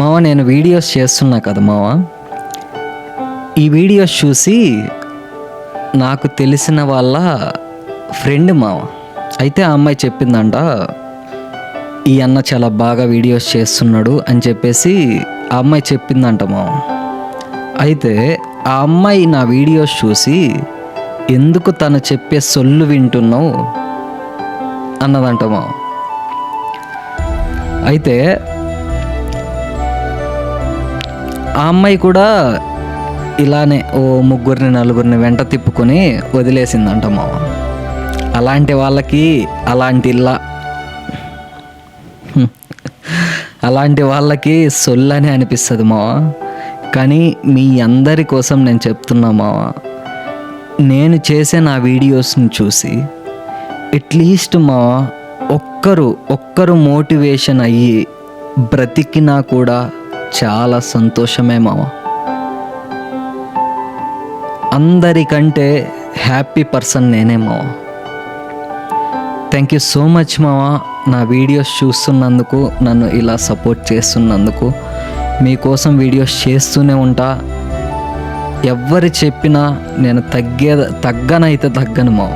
మావ నేను వీడియోస్ చేస్తున్నా కదా మావ, ఈ వీడియోస్ చూసి నాకు తెలిసిన వాళ్ళ ఫ్రెండ్ మావ, అయితే ఆ అమ్మాయి చెప్పిందంట ఈ అన్న చాలా బాగా వీడియోస్ చేస్తున్నాడు అని చెప్పేసి ఆ అమ్మాయి చెప్పిందంట మావ. అయితే ఆ అమ్మాయి నా వీడియోస్ చూసి ఎందుకు తను చెప్పే సొల్లు వింటున్నావు అన్నదంట మావ. అయితే ఆ అమ్మాయి కూడా ఇలానే ఓ ముగ్గురిని నలుగురిని వెంట తిప్పుకొని వదిలేసిందంట మావ. అలాంటి వాళ్ళకి అలాంటి వాళ్ళకి సొల్లని అనిపిస్తుంది మావ. కానీ మీ అందరి కోసం నేను చెప్తున్నా మావ, నేను చేసే నా వీడియోస్ని చూసి అట్లీస్ట్ మావ ఒక్కరు మోటివేషన్ అయ్యి బ్రతికినా కూడా చాలా సంతోషమే మావ. అందరికంటే హ్యాపీ పర్సన్ నేనే మావ. థ్యాంక్ యూ సో మచ్ మావ, నా వీడియోస్ చూస్తున్నందుకు, నన్ను ఇలా సపోర్ట్ చేస్తున్నందుకు. మీకోసం వీడియోస్ చేస్తూనే ఉంటా. ఎవ్వరు చెప్పినా నేను తగ్గనైతే తగ్గను మావ.